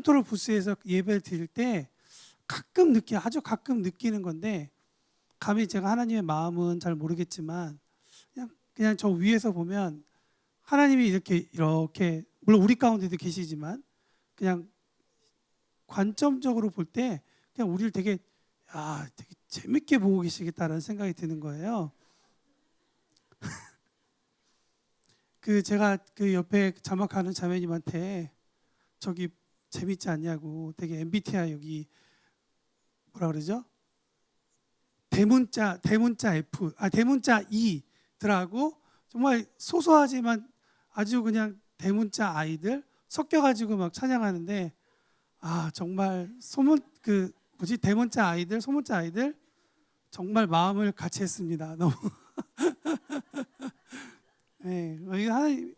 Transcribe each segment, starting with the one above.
컨트롤 부스에서 예배를 드릴 때 아주 가끔 느끼는 건데, 감히 제가 하나님의 마음은 잘 모르겠지만 그냥 저 위에서 보면 하나님이 이렇게 물론 우리 가운데도 계시지만 그냥 관점적으로 볼 때 그냥 우리를 되게 재밌게 보고 계시겠다라는 생각이 드는 거예요. 제가 그 옆에 자막하는 자매님한테 저기 재밌지 않냐고, 되게 MBTI 여기 뭐라 그러죠? 대문자 F, 대문자 E들하고 정말 소소하지만 아주 그냥 대문자 아이들 섞여가지고 막 찬양하는데, 정말 대문자 아이들, 소문자 아이들 정말 마음을 같이 했습니다. 너무. 네,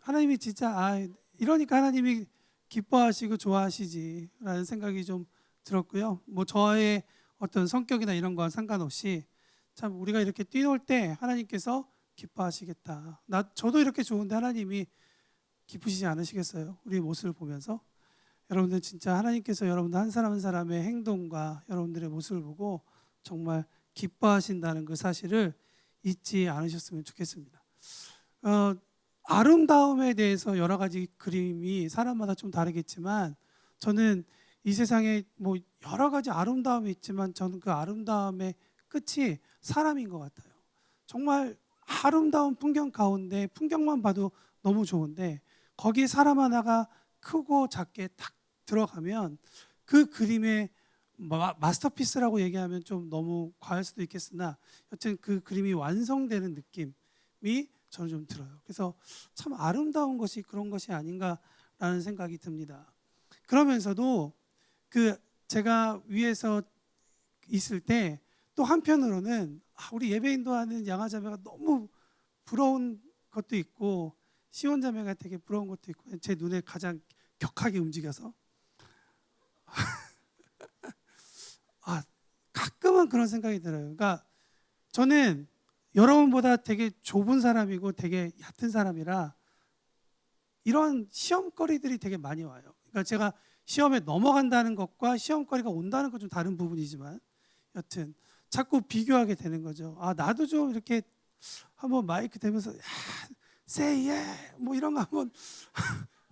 하나님이 진짜 이러니까 하나님이 기뻐하시고 좋아하시지라는 생각이 좀 들었고요. 뭐 저의 어떤 성격이나 이런 건 상관없이 참 우리가 이렇게 뛰놀 때 하나님께서 기뻐하시겠다. 저도 이렇게 좋은데 하나님이 기쁘시지 않으시겠어요? 우리 모습을 보면서. 여러분들 진짜 하나님께서 여러분들 한 사람 한 사람의 행동과 여러분들의 모습을 보고 정말 기뻐하신다는 그 사실을 잊지 않으셨으면 좋겠습니다. 아름다움에 대해서 여러 가지 그림이 사람마다 좀 다르겠지만, 저는 이 세상에 뭐 여러 가지 아름다움이 있지만 저는 그 아름다움의 끝이 사람인 것 같아요. 정말 아름다운 풍경 가운데 풍경만 봐도 너무 좋은데 거기에 사람 하나가 크고 작게 딱 들어가면 그 그림의 마스터피스라고 얘기하면 좀 너무 과할 수도 있겠으나 여튼 그 그림이 완성되는 느낌이 저는 좀 들어요. 그래서 참 아름다운 것이 그런 것이 아닌가라는 생각이 듭니다. 그러면서도 제가 위에서 있을 때 또 한편으로는 우리 예배인도 하는 양아자매가 너무 부러운 것도 있고 시원자매가 되게 부러운 것도 있고 제 눈에 가장 격하게 움직여서 가끔은 그런 생각이 들어요. 그러니까 저는 여러분보다 되게 좁은 사람이고 되게 얕은 사람이라 이런 시험거리들이 되게 많이 와요. 그러니까 제가 시험에 넘어간다는 것과 시험거리가 온다는 건 좀 다른 부분이지만 여튼 자꾸 비교하게 되는 거죠. 나도 좀 이렇게 한번 마이크 대면서 say yeah 뭐 이런 거 한번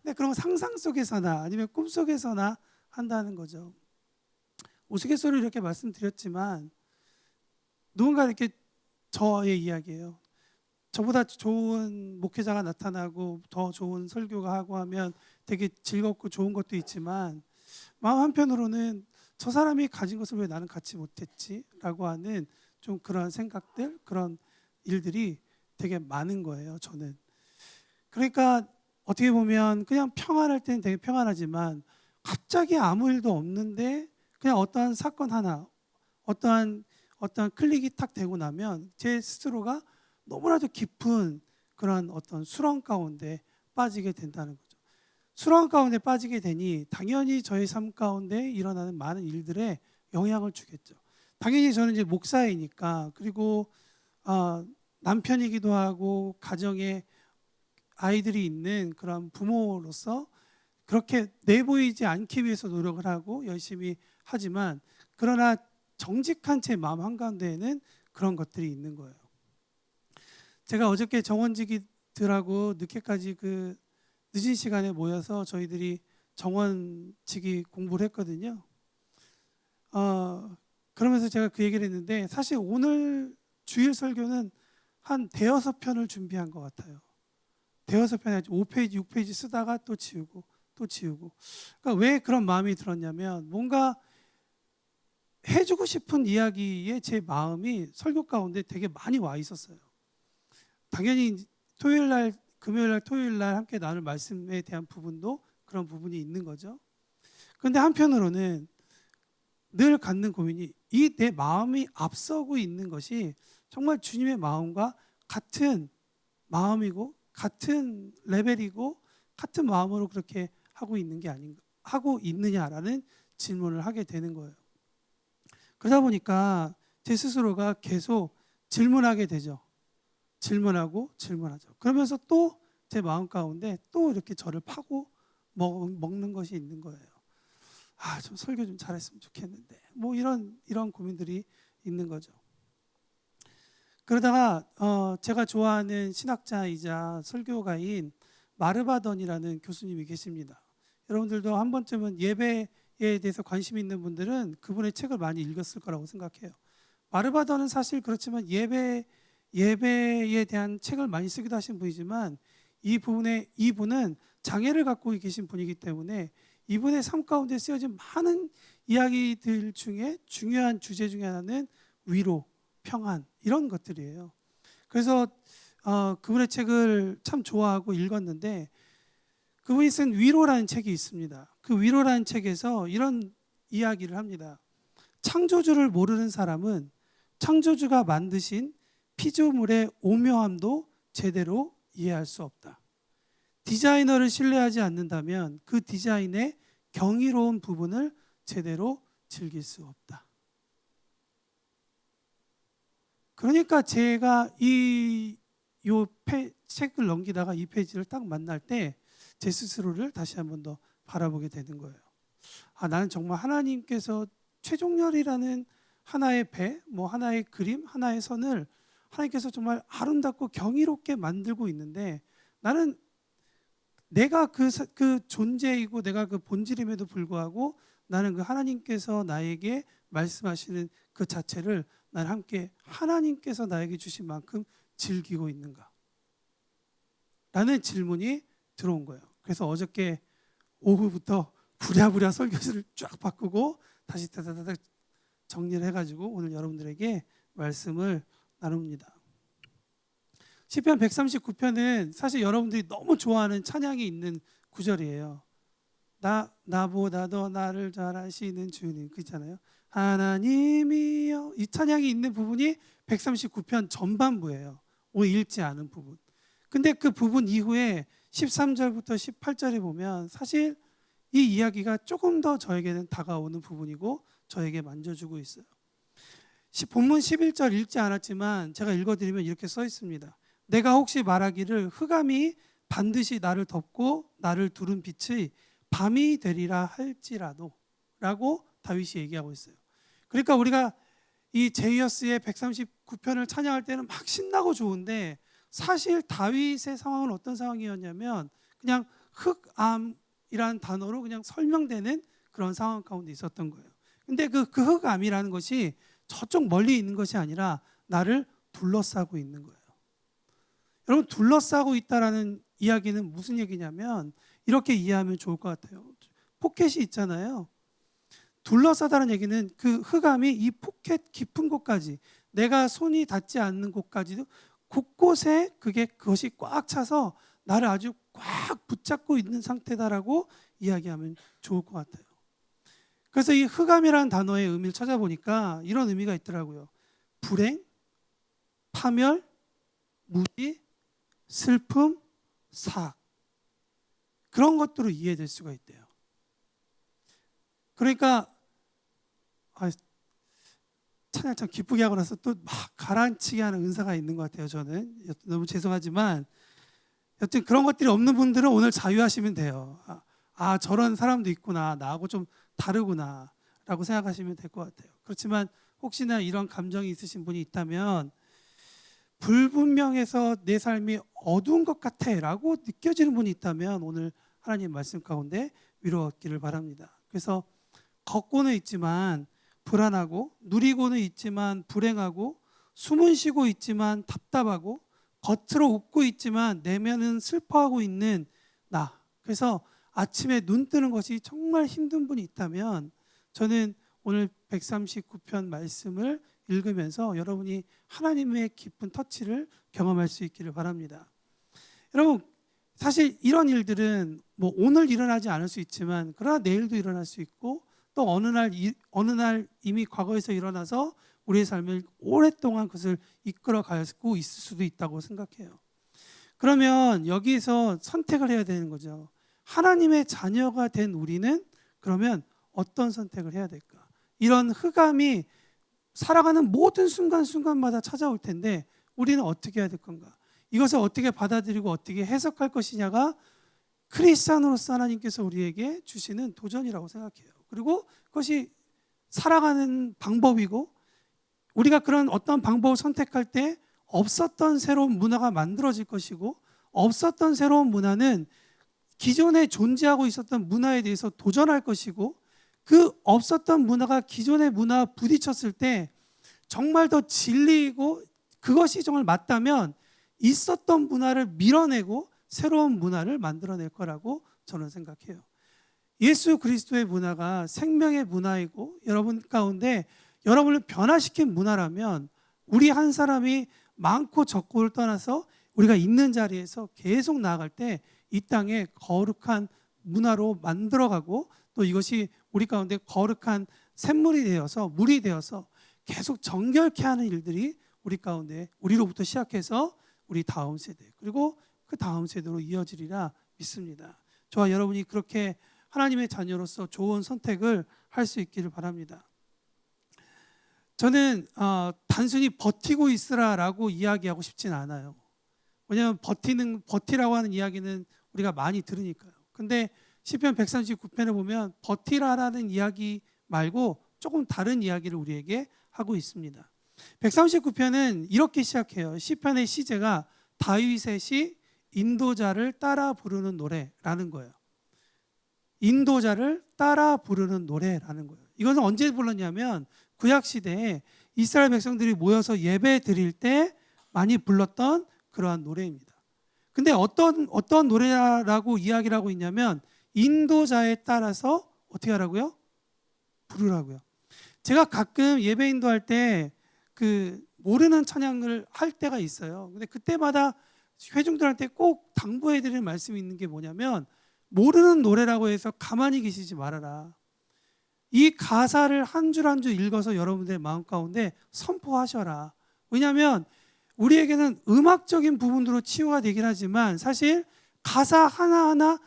근데 그런 거 상상 속에서나 아니면 꿈 속에서나 한다는 거죠. 우스갯소리로 이렇게 말씀드렸지만 누군가 이렇게 저의 이야기예요. 저보다 좋은 목회자가 나타나고 더 좋은 설교가 하고 하면 되게 즐겁고 좋은 것도 있지만 마음 한편으로는 저 사람이 가진 것을 왜 나는 갖지 못했지? 라고 하는 좀 그런 생각들, 그런 일들이 되게 많은 거예요, 저는. 그러니까 어떻게 보면 그냥 평안할 때는 되게 평안하지만 갑자기 아무 일도 없는데 그냥 어떠한 사건 하나, 어떠한 클릭이 탁 되고 나면 제 스스로가 너무나도 깊은 그런 어떤 수렁 가운데 빠지게 된다는 거죠. 수렁 가운데 빠지게 되니 당연히 저의 삶 가운데 일어나는 많은 일들에 영향을 주겠죠. 당연히 저는 이제 목사이니까, 그리고 남편이기도 하고 가정에 아이들이 있는 그런 부모로서 그렇게 내보이지 않기 위해서 노력을 하고 열심히 하지만, 그러나 정직한 제 마음 한가운데에는 그런 것들이 있는 거예요. 제가 어저께 정원지기들하고 늦게까지 늦은 시간에 모여서 저희들이 정원지기 공부를 했거든요. 그러면서 제가 그 얘기를 했는데 사실 오늘 주일 설교는 한 대여섯 편을 준비한 것 같아요. 대여섯 편에 5페이지, 6페이지 쓰다가 또 지우고 또 지우고. 그러니까 왜 그런 마음이 들었냐면 뭔가 해주고 싶은 이야기에 제 마음이 설교 가운데 되게 많이 와 있었어요. 당연히 토요일 날, 금요일 날, 토요일 날 함께 나눌 말씀에 대한 부분도 그런 부분이 있는 거죠. 그런데 한편으로는 늘 갖는 고민이 이 내 마음이 앞서고 있는 것이 정말 주님의 마음과 같은 마음이고 같은 레벨이고 같은 마음으로 그렇게 하고 있는 게 아닌가, 하고 있느냐라는 질문을 하게 되는 거예요. 그러다 보니까 제 스스로가 계속 질문하게 되죠. 질문하고 질문하죠. 그러면서 또 제 마음 가운데 또 이렇게 저를 파고 먹는 것이 있는 거예요. 좀 설교 좀 잘했으면 좋겠는데 뭐 이런 고민들이 있는 거죠. 그러다가 제가 좋아하는 신학자이자 설교가인 마르바던이라는 교수님이 계십니다. 여러분들도 한 번쯤은 예배에 대해서 관심 있는 분들은 그분의 책을 많이 읽었을 거라고 생각해요. 마르바던은 사실 그렇지만 예배에 대한 책을 많이 쓰기도 하신 분이지만 이분은 장애를 갖고 계신 분이기 때문에 이분의 삶 가운데 쓰여진 많은 이야기들 중에 중요한 주제 중에 하나는 위로, 평안 이런 것들이에요. 그래서 그분의 책을 참 좋아하고 읽었는데 그분이 쓴 위로라는 책이 있습니다. 그 위로라는 책에서 이런 이야기를 합니다. 창조주를 모르는 사람은 창조주가 만드신 피조물의 오묘함도 제대로 이해할 수 없다. 디자이너를 신뢰하지 않는다면 그 디자인의 경이로운 부분을 제대로 즐길 수 없다. 그러니까 제가 책을 넘기다가 이 페이지를 딱 만날 때 제 스스로를 다시 한 번 더 바라보게 되는 거예요. 나는 정말 하나님께서 최종렬이라는 하나의 배, 하나의 그림, 하나의 선을 하나님께서 정말 아름답고 경이롭게 만들고 있는데 나는 내가 그 존재이고 내가 그 본질임에도 불구하고 나는 그 하나님께서 나에게 말씀하시는 그 자체를 나는 함께 하나님께서 나에게 주신 만큼 즐기고 있는가? 라는 질문이 들어온 거예요. 그래서 어저께 오후부터 부랴부랴 설교를 쫙 바꾸고 다시 다다다닥 정리를 해가지고 오늘 여러분들에게 말씀을 나눕니다. 시편 139편은 사실 여러분들이 너무 좋아하는 찬양이 있는 구절이에요. 나보다 더 나를 잘 아시는 주님, 그 있잖아요. 하나님이여. 이 찬양이 있는 부분이 139편 전반부예요. 오늘 읽지 않은 부분. 근데 그 부분 이후에 13절부터 18절에 보면 사실 이 이야기가 조금 더 저에게는 다가오는 부분이고 저에게 만져주고 있어요. 본문 11절 읽지 않았지만 제가 읽어드리면 이렇게 써 있습니다. 내가 혹시 말하기를 흑암이 반드시 나를 덮고 나를 두른 빛의 밤이 되리라 할지라도 라고 다윗이 얘기하고 있어요. 그러니까 우리가 이 제이어스의 139편을 찬양할 때는 막 신나고 좋은데 사실 다윗의 상황은 어떤 상황이었냐면 그냥 흑암이라는 단어로 그냥 설명되는 그런 상황 가운데 있었던 거예요. 근데 그 흑암이라는 것이 저쪽 멀리 있는 것이 아니라 나를 둘러싸고 있는 거예요. 여러분, 둘러싸고 있다라는 이야기는 무슨 얘기냐면 이렇게 이해하면 좋을 것 같아요. 포켓이 있잖아요. 둘러싸다는 얘기는 그 흑암이 이 포켓 깊은 곳까지 내가 손이 닿지 않는 곳까지도 곳곳에 그것이 꽉 차서 나를 아주 꽉 붙잡고 있는 상태다라고 이야기하면 좋을 것 같아요. 그래서 이 흑암이라는 단어의 의미를 찾아보니까 이런 의미가 있더라고요. 불행, 파멸, 무지, 슬픔, 사악, 그런 것들로 이해될 수가 있대요. 그러니까 찬양 참 기쁘게 하고 나서 또 막 가라앉히게 하는 은사가 있는 것 같아요. 저는 너무 죄송하지만 여튼 그런 것들이 없는 분들은 오늘 자유하시면 돼요. 저런 사람도 있구나, 나하고 좀 다르구나 라고 생각하시면 될 것 같아요. 그렇지만 혹시나 이런 감정이 있으신 분이 있다면 불분명해서 내 삶이 어두운 것 같아 라고 느껴지는 분이 있다면 오늘 하나님 말씀 가운데 위로 얻기를 바랍니다. 그래서 걷고는 있지만 불안하고, 누리고는 있지만 불행하고, 숨은 쉬고 있지만 답답하고, 겉으로 웃고 있지만 내면은 슬퍼하고 있는 나. 그래서 아침에 눈 뜨는 것이 정말 힘든 분이 있다면 저는 오늘 139편 말씀을 읽으면서 여러분이 하나님의 깊은 터치를 경험할 수 있기를 바랍니다. 여러분, 사실 이런 일들은 오늘 일어나지 않을 수 있지만 그러나 내일도 일어날 수 있고 또 어느 날 이미 과거에서 일어나서 우리의 삶을 오랫동안 그것을 이끌어 가고 있을 수도 있다고 생각해요. 그러면 여기서 선택을 해야 되는 거죠. 하나님의 자녀가 된 우리는 그러면 어떤 선택을 해야 될까? 이런 흑암이 살아가는 모든 순간순간마다 찾아올 텐데 우리는 어떻게 해야 될 건가? 이것을 어떻게 받아들이고 어떻게 해석할 것이냐가 크리스찬으로서 하나님께서 우리에게 주시는 도전이라고 생각해요. 그리고 그것이 살아가는 방법이고 우리가 그런 어떤 방법을 선택할 때 없었던 새로운 문화가 만들어질 것이고 없었던 새로운 문화는 기존에 존재하고 있었던 문화에 대해서 도전할 것이고 그 없었던 문화가 기존의 문화와 부딪혔을 때 정말 더 진리이고 그것이 정말 맞다면 있었던 문화를 밀어내고 새로운 문화를 만들어낼 거라고 저는 생각해요. 예수 그리스도의 문화가 생명의 문화이고 여러분 가운데 여러분을 변화시킨 문화라면 우리 한 사람이 많고 적고를 떠나서 우리가 있는 자리에서 계속 나아갈 때 이 땅에 거룩한 문화로 만들어가고 또 이것이 우리 가운데 거룩한 샘물이 되어서 물이 되어서 계속 정결케 하는 일들이 우리 가운데 우리로부터 시작해서 우리 다음 세대 그리고 그 다음 세대로 이어지리라 믿습니다. 저와 여러분이 그렇게 하나님의 자녀로서 좋은 선택을 할 수 있기를 바랍니다. 저는 단순히 버티고 있으라라고 이야기하고 싶진 않아요. 왜냐하면 버티라고 하는 이야기는 우리가 많이 들으니까요. 근데 시편 139편을 보면 버티라라는 이야기 말고 조금 다른 이야기를 우리에게 하고 있습니다. 139편은 이렇게 시작해요. 시편의 시제가 다윗의 시 인도자를 따라 부르는 노래라는 거예요. 인도자를 따라 부르는 노래라는 거예요. 이것은 언제 불렀냐면 구약 시대에 이스라엘 백성들이 모여서 예배 드릴 때 많이 불렀던 그러한 노래입니다. 근데 어떤 노래라고 이야기를 하고 있냐면 인도자에 따라서 어떻게 하라고요? 부르라고요. 제가 가끔 예배 인도할 때 그 모르는 찬양을 할 때가 있어요. 근데 그때마다 회중들한테 꼭 당부해 드리는 말씀이 있는 게 뭐냐면 모르는 노래라고 해서 가만히 계시지 말아라. 이 가사를 한 줄 한 줄 읽어서 여러분들의 마음 가운데 선포하셔라. 왜냐하면 우리에게는 음악적인 부분으로 치유가 되긴 하지만 사실 가사 하나하나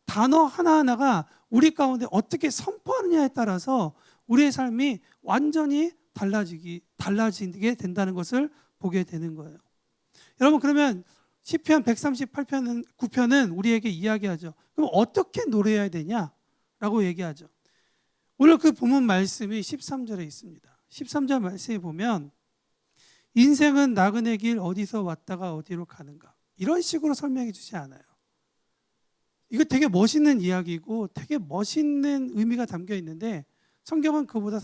단어 하나하나가 우리 가운데 어떻게 선포하느냐에 따라서 우리의 삶이 완전히 달라지게 된다는 것을 보게 되는 거예요. 여러분 그러면 시편 138편 9편은 우리에게 이야기하죠. 그럼 어떻게 노래해야 되냐라고 얘기하죠. 오늘 그 본문 말씀이 13절에 있습니다. 13절 말씀에 보면 인생은 나그네 길 어디서 왔다가 어디로 가는가 이런 식으로 설명해 주지 않아요. 이거 되게 멋있는 이야기고 되게 멋있는 의미가 담겨 있는데 성경은 그보다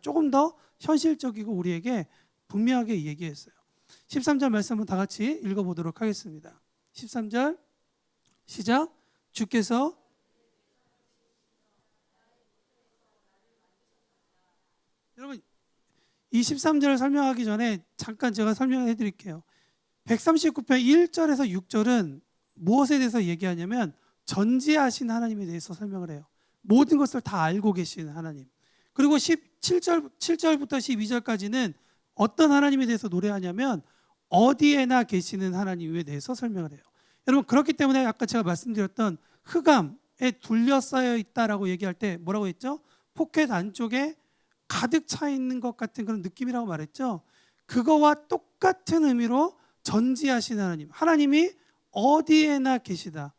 조금 더 현실적이고 우리에게 분명하게 얘기했어요. 13절 말씀 한번 다 같이 읽어보도록 하겠습니다. 13절 시작. 주께서 여러분 이 13절을 설명하기 전에 잠깐 제가 설명해 드릴게요. 139편 1절에서 6절은 무엇에 대해서 얘기하냐면 전지하신 하나님에 대해서 설명을 해요. 모든 것을 다 알고 계시는 하나님. 그리고 7절부터 12절까지는 어떤 하나님에 대해서 노래하냐면 어디에나 계시는 하나님에 대해서 설명을 해요. 여러분 그렇기 때문에 아까 제가 말씀드렸던 흑암에 둘러싸여 있다라고 얘기할 때 뭐라고 했죠? 포켓 안쪽에 가득 차 있는 것 같은 그런 느낌이라고 말했죠. 그거와 똑같은 의미로 전지하신 하나님이 어디에나 계시다.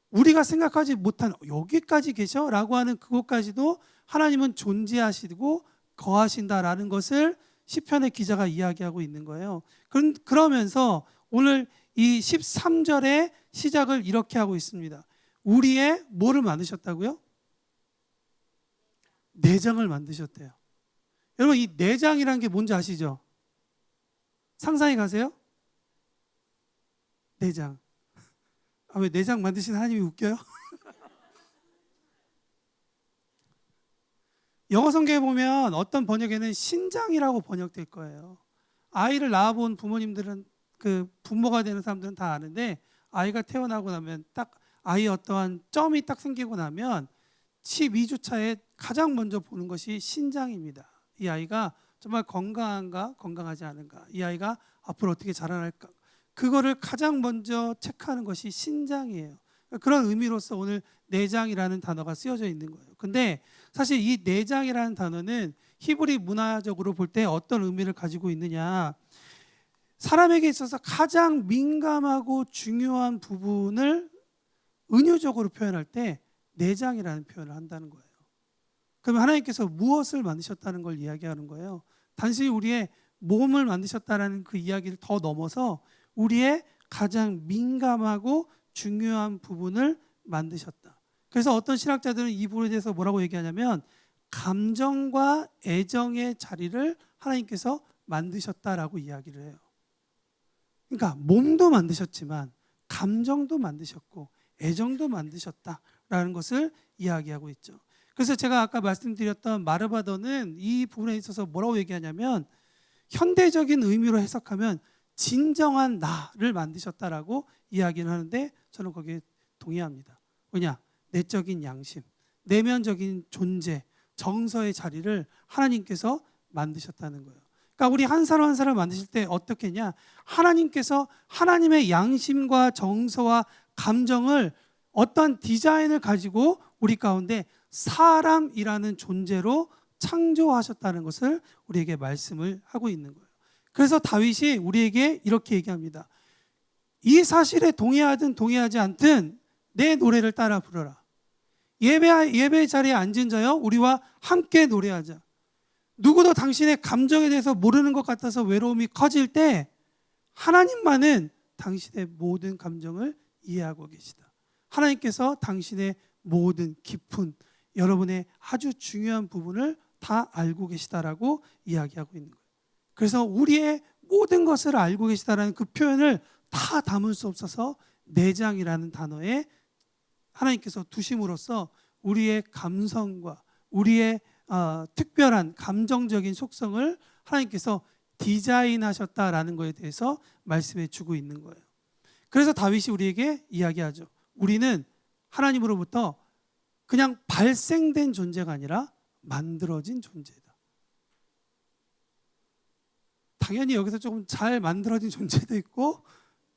우리가 생각하지 못한 여기까지 계셔? 라고 하는 그것까지도 하나님은 존재하시고 거하신다라는 것을 시편의 기자가 이야기하고 있는 거예요. 그러면서 오늘 이 13절의 시작을 이렇게 하고 있습니다. 우리의 뭐를 만드셨다고요? 내장을 만드셨대요. 여러분 이 내장이라는 게 뭔지 아시죠? 상상해 가세요? 내장. 왜 내장 만드신 하나님이 웃겨요? 영어 성경에 보면 어떤 번역에는 신장이라고 번역될 거예요. 아이를 낳아본 부모님들은 그 부모가 되는 사람들은 다 아는데 아이가 태어나고 나면 딱 아이의 어떠한 점이 딱 생기고 나면 12주 차에 가장 먼저 보는 것이 신장입니다. 이 아이가 정말 건강한가 건강하지 않은가 이 아이가 앞으로 어떻게 자라날까 그거를 가장 먼저 체크하는 것이 신장이에요. 그런 의미로서 오늘 내장이라는 단어가 쓰여져 있는 거예요. 근데 사실 이 내장이라는 단어는 히브리 문화적으로 볼 때 어떤 의미를 가지고 있느냐 사람에게 있어서 가장 민감하고 중요한 부분을 은유적으로 표현할 때 내장이라는 표현을 한다는 거예요. 그러면 하나님께서 무엇을 만드셨다는 걸 이야기하는 거예요. 단순히 우리의 몸을 만드셨다는 그 이야기를 더 넘어서 우리의 가장 민감하고 중요한 부분을 만드셨다. 그래서 어떤 신학자들은 이 부분에 대해서 뭐라고 얘기하냐면 감정과 애정의 자리를 하나님께서 만드셨다라고 이야기를 해요. 그러니까 몸도 만드셨지만 감정도 만드셨고 애정도 만드셨다라는 것을 이야기하고 있죠. 그래서 제가 아까 말씀드렸던 마르바더는 이 부분에 있어서 뭐라고 얘기하냐면 현대적인 의미로 해석하면 진정한 나를 만드셨다라고 이야기를 하는데 저는 거기에 동의합니다. 왜냐? 내적인 양심, 내면적인 존재, 정서의 자리를 하나님께서 만드셨다는 거예요. 그러니까 우리 한 사람 한 사람 만드실 때 어떻게 했냐? 하나님께서 하나님의 양심과 정서와 감정을 어떤 디자인을 가지고 우리 가운데 사람이라는 존재로 창조하셨다는 것을 우리에게 말씀을 하고 있는 거예요. 그래서 다윗이 우리에게 이렇게 얘기합니다. 이 사실에 동의하든 동의하지 않든 내 노래를 따라 부르라. 예배 자리에 앉은 자여 우리와 함께 노래하자. 누구도 당신의 감정에 대해서 모르는 것 같아서 외로움이 커질 때 하나님만은 당신의 모든 감정을 이해하고 계시다. 하나님께서 당신의 모든 깊은 여러분의 아주 중요한 부분을 다 알고 계시다라고 이야기하고 있는 거예요. 그래서 우리의 모든 것을 알고 계시다라는 그 표현을 다 담을 수 없어서 내장이라는 단어에 하나님께서 두심으로써 우리의 감성과 우리의 특별한 감정적인 속성을 하나님께서 디자인하셨다라는 것에 대해서 말씀해 주고 있는 거예요. 그래서 다윗이 우리에게 이야기하죠. 우리는 하나님으로부터 그냥 발생된 존재가 아니라 만들어진 존재다. 당연히 여기서 조금 잘 만들어진 존재도 있고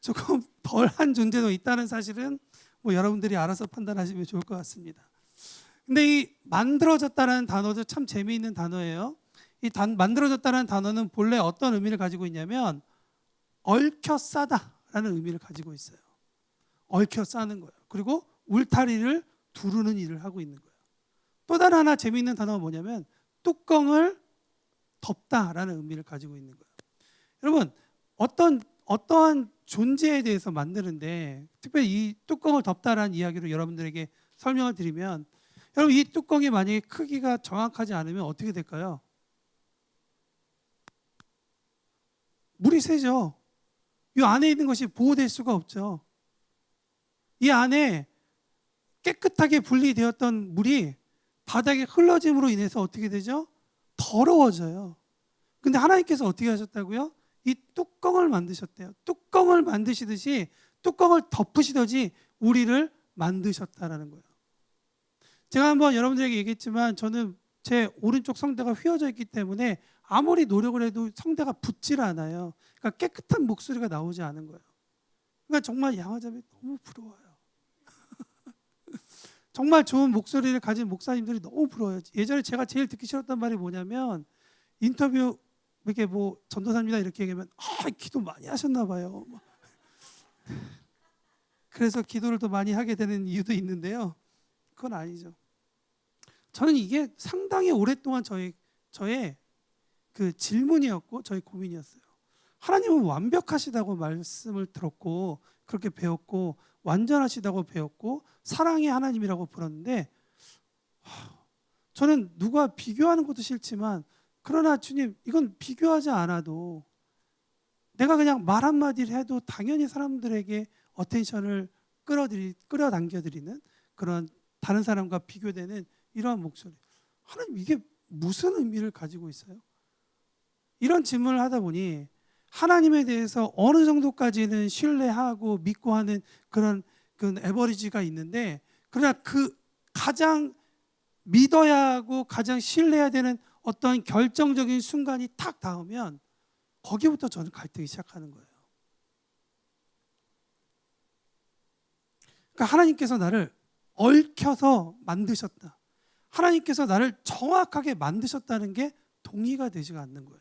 조금 덜한 존재도 있다는 사실은 뭐 여러분들이 알아서 판단하시면 좋을 것 같습니다. 근데 이 만들어졌다는 단어도 참 재미있는 단어예요. 이 만들어졌다는 단어는 본래 어떤 의미를 가지고 있냐면 얽혀 싸다라는 의미를 가지고 있어요. 얽혀 싸는 거예요. 그리고 울타리를 두르는 일을 하고 있는 거예요. 또 다른 하나 재미있는 단어가 뭐냐면 뚜껑을 덮다라는 의미를 가지고 있는 거예요. 여러분 어떠한 존재에 대해서 만드는데 특별히 이 뚜껑을 덮다라는 이야기로 여러분들에게 설명을 드리면 여러분 이 뚜껑이 만약에 크기가 정확하지 않으면 어떻게 될까요? 물이 새죠. 이 안에 있는 것이 보호될 수가 없죠. 이 안에 깨끗하게 분리되었던 물이 바닥에 흘러짐으로 인해서 어떻게 되죠? 더러워져요. 근데 하나님께서 어떻게 하셨다고요? 이 뚜껑을 만드셨대요. 뚜껑을 만드시듯이 뚜껑을 덮으시듯이 우리를 만드셨다라는 거예요. 제가 한번 여러분들에게 얘기했지만 저는 제 오른쪽 성대가 휘어져 있기 때문에 아무리 노력을 해도 성대가 붙질 않아요. 그러니까 깨끗한 목소리가 나오지 않은 거예요. 그러니까 정말 양화자매 너무 부러워요. 정말 좋은 목소리를 가진 목사님들이 너무 부러워요. 예전에 제가 제일 듣기 싫었던 말이 뭐냐면 인터뷰 이렇게 뭐 전도사입니다 이렇게 얘기하면 기도 많이 하셨나 봐요. 그래서 기도를 더 많이 하게 되는 이유도 있는데요. 그건 아니죠. 저는 이게 상당히 오랫동안 저의 그 질문이었고 저의 고민이었어요. 하나님은 완벽하시다고 말씀을 들었고 그렇게 배웠고 완전하시다고 배웠고 사랑의 하나님이라고 불렀는데 저는 누가 비교하는 것도 싫지만 그러나 주님 이건 비교하지 않아도 내가 그냥 말 한마디를 해도 당연히 사람들에게 어텐션을 끌어당겨드리는 그런 다른 사람과 비교되는 이러한 목소리. 하나님 이게 무슨 의미를 가지고 있어요? 이런 질문을 하다 보니 하나님에 대해서 어느 정도까지는 신뢰하고 믿고 하는 그런 에버리지가 있는데 그러나 그 가장 믿어야 하고 가장 신뢰해야 되는 어떤 결정적인 순간이 탁 닿으면 거기부터 저는 갈등이 시작하는 거예요. 그러니까 하나님께서 나를 얽혀서 만드셨다. 하나님께서 나를 정확하게 만드셨다는 게 동의가 되지가 않는 거예요.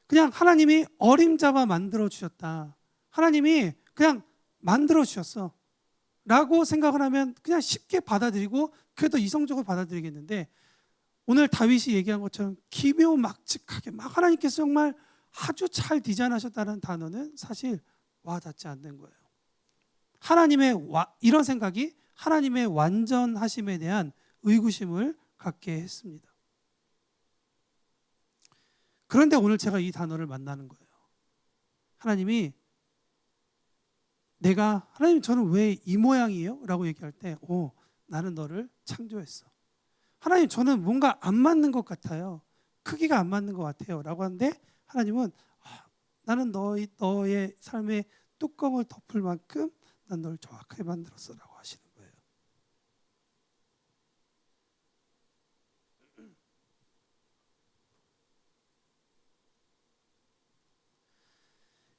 그냥 하나님이 어림잡아 만들어 주셨다. 하나님이 그냥 만들어 주셨어. 라고 생각을 하면 그냥 쉽게 받아들이고 그래도 이성적으로 받아들이겠는데, 오늘 다윗이 얘기한 것처럼 기묘막측하게 막 하나님께서 정말 아주 잘 디자인하셨다는 단어는 사실 와닿지 않는 거예요. 이런 생각이 하나님의 완전하심에 대한 의구심을 갖게 했습니다. 그런데 오늘 제가 이 단어를 만나는 거예요. 하나님이 하나님 저는 왜 이 모양이에요? 라고 얘기할 때, 나는 너를 창조했어. 하나님 저는 뭔가 안 맞는 것 같아요. 크기가 안 맞는 것 같아요. 라고 하는데 하나님은 나는 너의 삶의 뚜껑을 덮을 만큼 난 널 정확하게 만들었어 라고 하시는 거예요.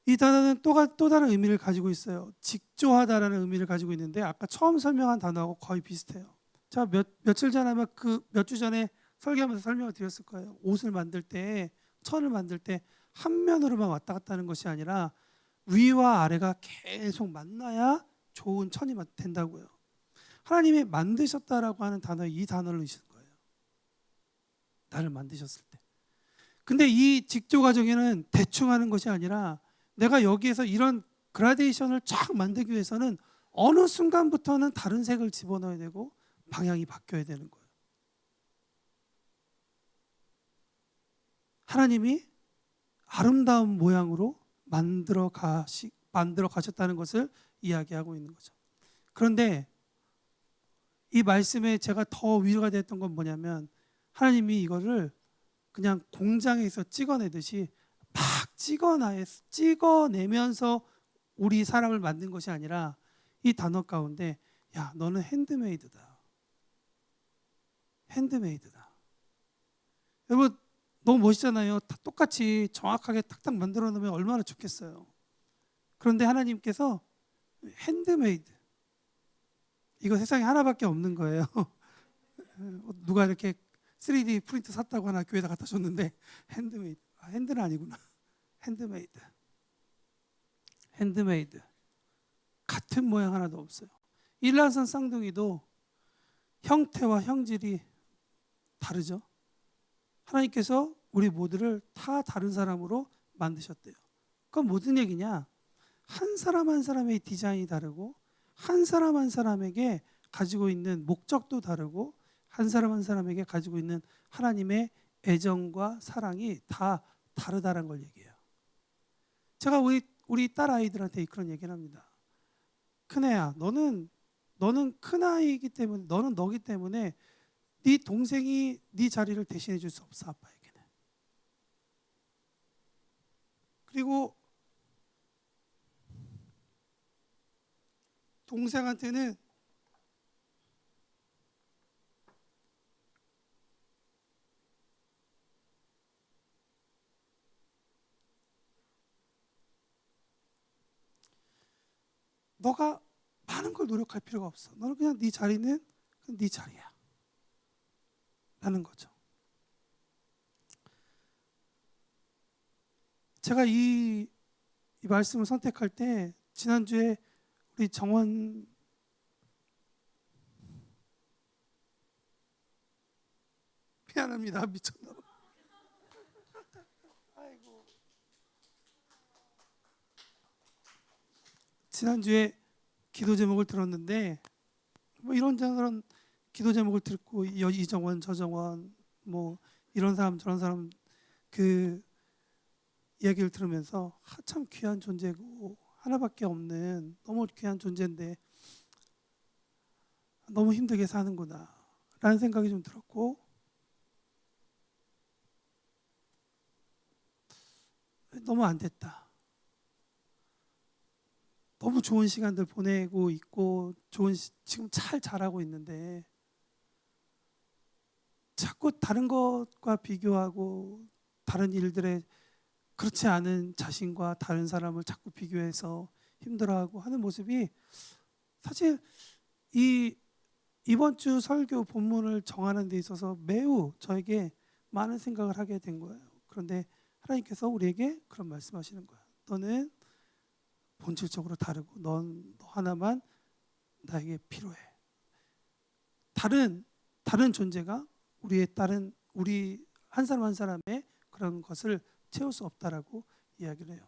이 단어는 또 다른 의미를 가지고 있어요. 직조하다라는 의미를 가지고 있는데 아까 처음 설명한 단어하고 거의 비슷해요. 제가 며칠 전에 아마 몇 주 전에 설교하면서 설명을 드렸을 거예요. 옷을 만들 때, 천을 만들 때 한 면으로만 왔다 갔다 하는 것이 아니라 위와 아래가 계속 만나야 좋은 천이 된다고요. 하나님이 만드셨다라고 하는 단어에 이 단어를 넣으신 거예요. 나를 만드셨을 때. 근데 이 직조 과정에는 대충 하는 것이 아니라 내가 여기에서 이런 그라데이션을 쫙 만들기 위해서는 어느 순간부터는 다른 색을 집어넣어야 되고 방향이 바뀌어야 되는 거예요. 하나님이 아름다운 모양으로 만들어 가셨다는 것을 이야기하고 있는 거죠. 그런데 이 말씀에 제가 더 위로가 됐던 건 뭐냐면, 하나님이 이거를 그냥 공장에서 찍어내듯이 막 찍어내면서 우리 사람을 만든 것이 아니라 이 단어 가운데, 야 너는 핸드메이드다. 핸드메이드다. 여러분 너무 멋있잖아요. 다 똑같이 정확하게 탁탁 만들어 놓으면 얼마나 좋겠어요. 그런데 하나님께서 핸드메이드, 이거 세상에 하나밖에 없는 거예요. 누가 이렇게 3D 프린트 샀다고 하나 교회에다 갖다 줬는데 핸드메이드, 핸드는 아니구나. 핸드메이드 같은 모양 하나도 없어요. 일란성 쌍둥이도 형태와 형질이 다르죠. 하나님께서 우리 모두를 다 다른 사람으로 만드셨대요. 그건 무슨 얘기냐? 한 사람 한 사람의 디자인이 다르고 한 사람 한 사람에게 가지고 있는 목적도 다르고 한 사람 한 사람에게 가지고 있는 하나님의 애정과 사랑이 다 다르다는 걸 얘기해요. 제가 우리 딸 아이들한테 그런 얘기를 합니다. 큰애야, 너는 큰 아이이기 때문에, 너는 너기 때문에 네 동생이 네 자리를 대신해 줄 수 없어, 아빠에게는. 그리고 동생한테는 너가 많은 걸 노력할 필요가 없어. 너는 그냥 네 자리는 네 자리야 라는 거죠. 제가 이 말씀을 선택할 때 지난주에 우리 정원 미안합니다. 미쳤나 봐. 아이고. 지난주에 기도 제목을 들었는데 뭐 이런저런 기도 제목을 듣고 이정원 저정원 뭐 이런 사람 저런 사람 그 이야기를 들으면서 참 귀한 존재고 하나밖에 없는 너무 귀한 존재인데 너무 힘들게 사는구나 라는 생각이 좀 들었고, 너무 안 됐다. 너무 좋은 시간들 보내고 있고 지금 잘 자라고 있는데 자꾸 다른 것과 비교하고 다른 일들에 그렇지 않은 자신과 다른 사람을 자꾸 비교해서 힘들어하고 하는 모습이 사실 이번 주 설교 본문을 정하는 데 있어서 매우 저에게 많은 생각을 하게 된 거예요. 그런데 하나님께서 우리에게 그런 말씀하시는 거예요. 너는 본질적으로 다르고 너 하나만 나에게 필요해. 다른 존재가 우리 한 사람 한 사람의 그런 것을 채울 수 없다라고 이야기를 해요.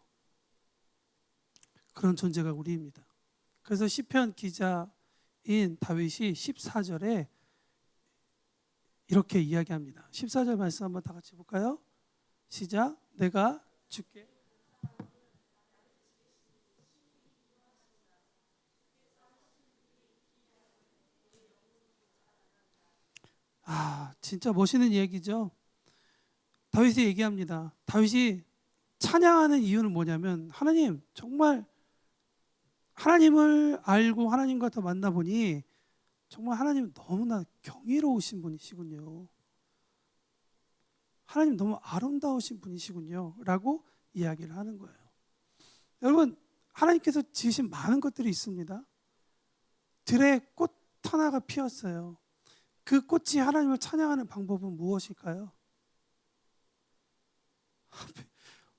그런 존재가 우리입니다. 그래서 시편 기자인 다윗이 14절에 이렇게 이야기합니다. 14절 말씀 한번 다 같이 볼까요? 시작. 내가 주께 진짜 멋있는 얘기죠. 다윗이 얘기합니다. 다윗이 찬양하는 이유는 뭐냐면 하나님, 정말 하나님을 알고 하나님과 더 만나보니 정말 하나님 너무나 경이로우신 분이시군요. 하나님 너무 아름다우신 분이시군요 라고 이야기를 하는 거예요. 여러분, 하나님께서 지으신 많은 것들이 있습니다. 들에 꽃 하나가 피었어요. 그 꽃이 하나님을 찬양하는 방법은 무엇일까요?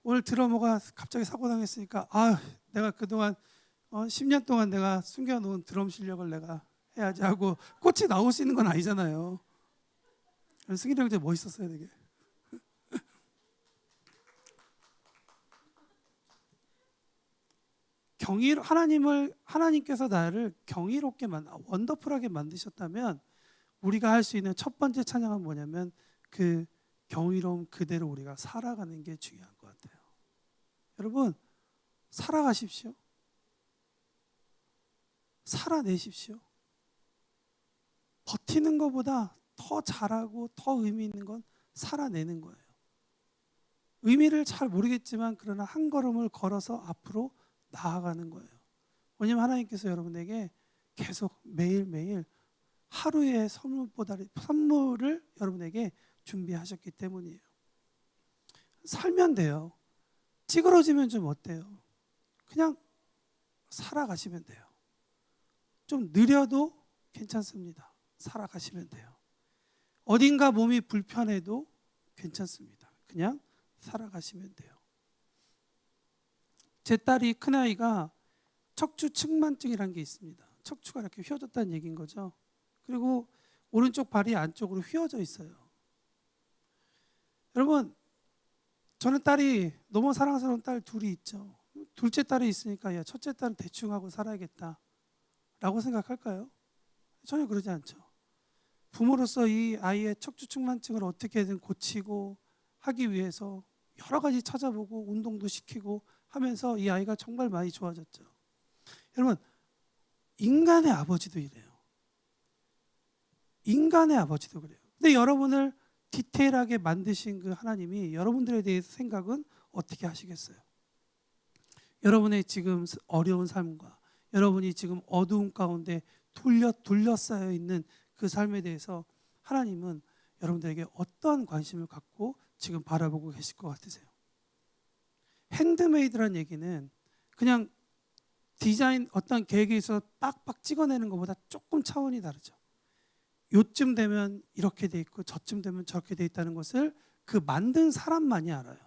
오늘 드러머가 갑자기 사고 당했으니까 내가 그동안 10년 동안 내가 숨겨놓은 드럼 실력을 내가 해야지 하고 꽃이 나올 수 있는 건 아니잖아요. 승일이 형 진짜 멋있었어요 되게. 하나님께서 나를 경이롭게 원더풀하게 만드셨다면 우리가 할 수 있는 첫 번째 찬양은 뭐냐면 그 경이로움 그대로 우리가 살아가는 게 중요한 것 같아요. 여러분, 살아가십시오. 살아내십시오. 버티는 것보다 더 잘하고 더 의미 있는 건 살아내는 거예요. 의미를 잘 모르겠지만 그러나 한 걸음을 걸어서 앞으로 나아가는 거예요. 왜냐하면 하나님께서 여러분에게 계속 매일매일 하루의 선물을 여러분에게 준비하셨기 때문이에요. 살면 돼요. 찌그러지면 좀 어때요? 그냥 살아가시면 돼요. 좀 느려도 괜찮습니다. 살아가시면 돼요. 어딘가 몸이 불편해도 괜찮습니다. 그냥 살아가시면 돼요. 제 딸이 큰아이가 척추 측만증이라는 게 있습니다. 척추가 이렇게 휘어졌다는 얘기인 거죠. 그리고 오른쪽 발이 안쪽으로 휘어져 있어요. 여러분, 저는 딸이 너무 사랑스러운 딸 둘이 있죠. 둘째 딸이 있으니까 야, 첫째 딸은 대충 하고 살아야겠다 라고 생각할까요? 전혀 그러지 않죠. 부모로서 이 아이의 척추 측만증을 어떻게든 고치고 하기 위해서 여러 가지 찾아보고 운동도 시키고 하면서 이 아이가 정말 많이 좋아졌죠. 여러분, 인간의 아버지도 이래요. 인간의 아버지도 그래요. 근데 여러분을 디테일하게 만드신 그 하나님이 여러분들에 대해서 생각은 어떻게 하시겠어요? 여러분의 지금 어려운 삶과 여러분이 지금 어두운 가운데 둘러싸여 있는 그 삶에 대해서 하나님은 여러분들에게 어떤 관심을 갖고 지금 바라보고 계실 것 같으세요? 핸드메이드란 얘기는 그냥 디자인 어떤 계획에 있어서 빡빡 찍어내는 것보다 조금 차원이 다르죠. 요쯤 되면 이렇게 돼 있고 저쯤 되면 저렇게 돼 있다는 것을 그 만든 사람만이 알아요.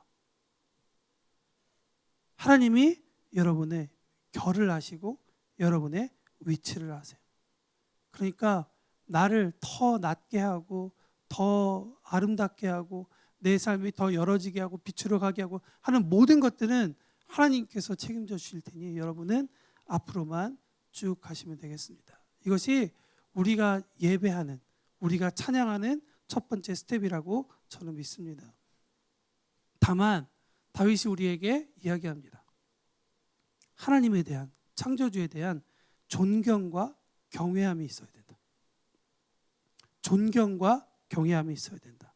하나님이 여러분의 결을 아시고 여러분의 위치를 아세요. 그러니까 나를 더 낫게 하고 더 아름답게 하고 내 삶이 더 열어지게 하고 빛으로 가게 하고 하는 모든 것들은 하나님께서 책임져 주실 테니 여러분은 앞으로만 쭉 가시면 되겠습니다. 이것이 우리가 예배하는, 우리가 찬양하는 첫 번째 스텝이라고 저는 믿습니다. 다만 다윗이 우리에게 이야기합니다. 하나님에 대한, 창조주에 대한 존경과 경외함이 있어야 된다. 존경과 경외함이 있어야 된다.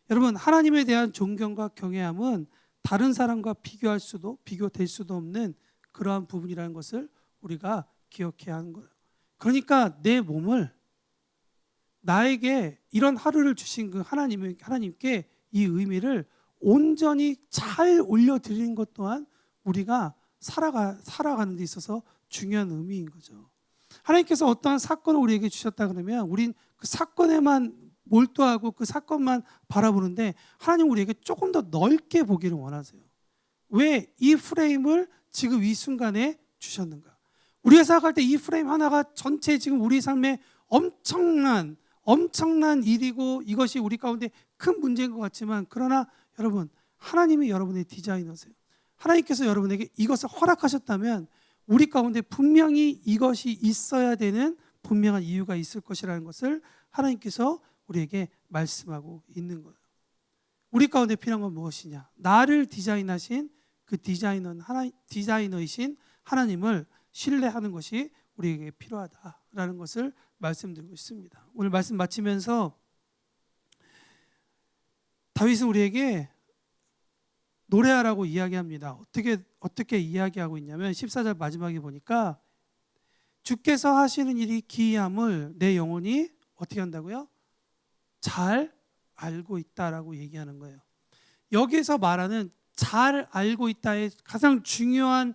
여러분, 하나님에 대한 존경과 경외함은 다른 사람과 비교될 수도 없는 그러한 부분이라는 것을 우리가 기억해야 하는 거예요. 그러니까 내 몸을 나에게 이런 하루를 주신 그 하나님께 이 의미를 온전히 잘 올려드리는 것 또한 우리가 살아가는 데 있어서 중요한 의미인 거죠. 하나님께서 어떠한 사건을 우리에게 주셨다 그러면 우린 그 사건에만 몰두하고 그 사건만 바라보는데 하나님 우리에게 조금 더 넓게 보기를 원하세요. 왜 이 프레임을 지금 이 순간에 주셨는가? 우리가 생각할 때 이 프레임 하나가 전체 지금 우리 삶에 엄청난 일이고 이것이 우리 가운데 큰 문제인 것 같지만, 그러나 여러분, 하나님이 여러분의 디자이너세요. 하나님께서 여러분에게 이것을 허락하셨다면 우리 가운데 분명히 이것이 있어야 되는 분명한 이유가 있을 것이라는 것을 하나님께서 우리에게 말씀하고 있는 거예요. 우리 가운데 필요한 건 무엇이냐? 나를 디자인하신 그 디자이너이신 하나님을 신뢰하는 것이 우리에게 필요하다라는 것을 말씀드리고 있습니다. 오늘 말씀 마치면서 다윗은 우리에게 노래하라고 이야기합니다. 어떻게 이야기하고 있냐면 14절 마지막에 보니까 주께서 하시는 일이 기이함을 내 영혼이 어떻게 한다고요? 잘 알고 있다라고 얘기하는 거예요. 여기서 말하는 잘 알고 있다의 가장 중요한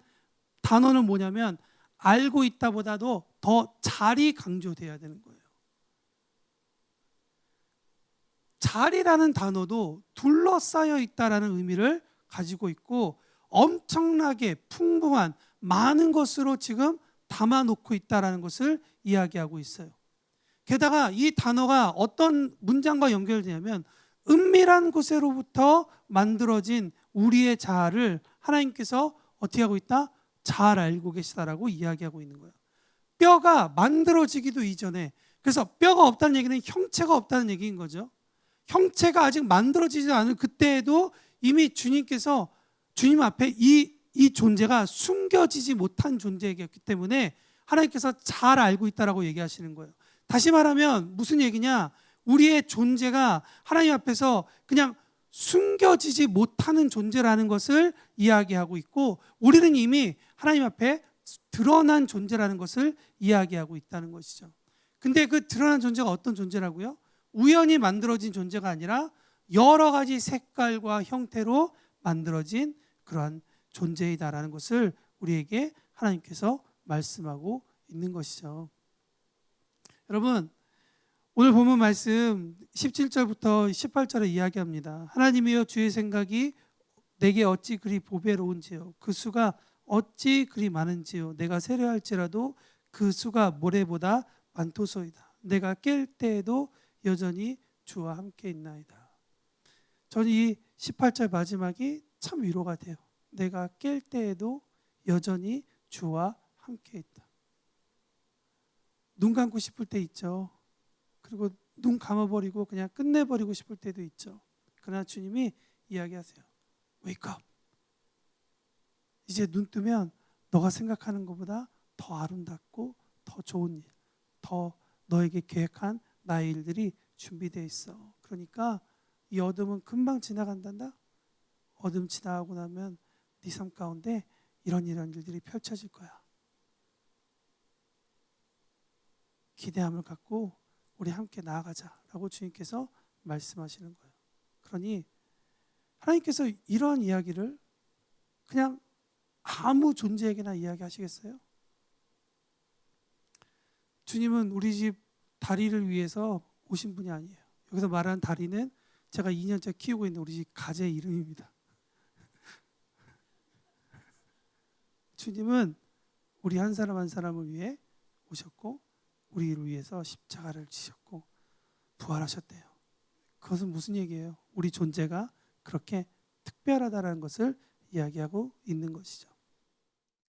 단어는 뭐냐면 알고 있다보다도 더 잘이 강조돼야 되는 거예요. 잘이라는 단어도 둘러싸여 있다라는 의미를 가지고 있고 엄청나게 풍부한 많은 것으로 지금 담아놓고 있다라는 것을 이야기하고 있어요. 게다가 이 단어가 어떤 문장과 연결되냐면 은밀한 곳으로부터 만들어진 우리의 자아를 하나님께서 어떻게 하고 있다? 잘 알고 계시다라고 이야기하고 있는 거예요. 뼈가 만들어지기도 이전에, 그래서 뼈가 없다는 얘기는 형체가 없다는 얘기인 거죠. 형체가 아직 만들어지지 않은 그때에도 이미 주님께서 주님 앞에 이 존재가 숨겨지지 못한 존재이기 때문에 하나님께서 잘 알고 있다라고 얘기하시는 거예요. 다시 말하면 무슨 얘기냐? 우리의 존재가 하나님 앞에서 그냥 숨겨지지 못하는 존재라는 것을 이야기하고 있고, 우리는 이미 하나님 앞에 드러난 존재라는 것을 이야기하고 있다는 것이죠. 근데 그 드러난 존재가 어떤 존재라고요? 우연히 만들어진 존재가 아니라 여러 가지 색깔과 형태로 만들어진 그러한 존재이다라는 것을 우리에게 하나님께서 말씀하고 있는 것이죠. 여러분, 오늘 본문 말씀 17절부터 18절에 이야기합니다. 하나님이여 주의 생각이 내게 어찌 그리 보배로운지요, 그 수가 어찌 그리 많은지요, 내가 세려할지라도 그 수가 모래보다 많도소이다. 내가 깰 때에도 여전히 주와 함께 있나이다. 저는 이 18절 마지막이 참 위로가 돼요. 내가 깰 때에도 여전히 주와 함께 있다. 눈 감고 싶을 때 있죠. 그리고 눈 감아버리고 그냥 끝내버리고 싶을 때도 있죠. 그러나 주님이 이야기하세요. Wake up. 이제 눈 뜨면 너가 생각하는 것보다 더 아름답고 더 좋은 일, 더 너에게 계획한 나의 일들이 준비되어 있어. 그러니까 이 어둠은 금방 지나간단다. 어둠 지나가고 나면 네 삶 가운데 이런 일들이 펼쳐질 거야. 기대함을 갖고 우리 함께 나아가자라고 주님께서 말씀하시는 거예요. 그러니 하나님께서 이러한 이야기를 그냥 아무 존재에게나 이야기하시겠어요? 주님은 우리 집 다리를 위해서 오신 분이 아니에요. 여기서 말하는 다리는 제가 2년째 키우고 있는 우리 집 가재 이름입니다. 주님은 우리 한 사람 한 사람을 위해 오셨고 우리를 위해서 십자가를 지셨고 부활하셨대요. 그것은 무슨 얘기예요? 우리 존재가 그렇게 특별하다는 것을 이야기하고 있는 것이죠.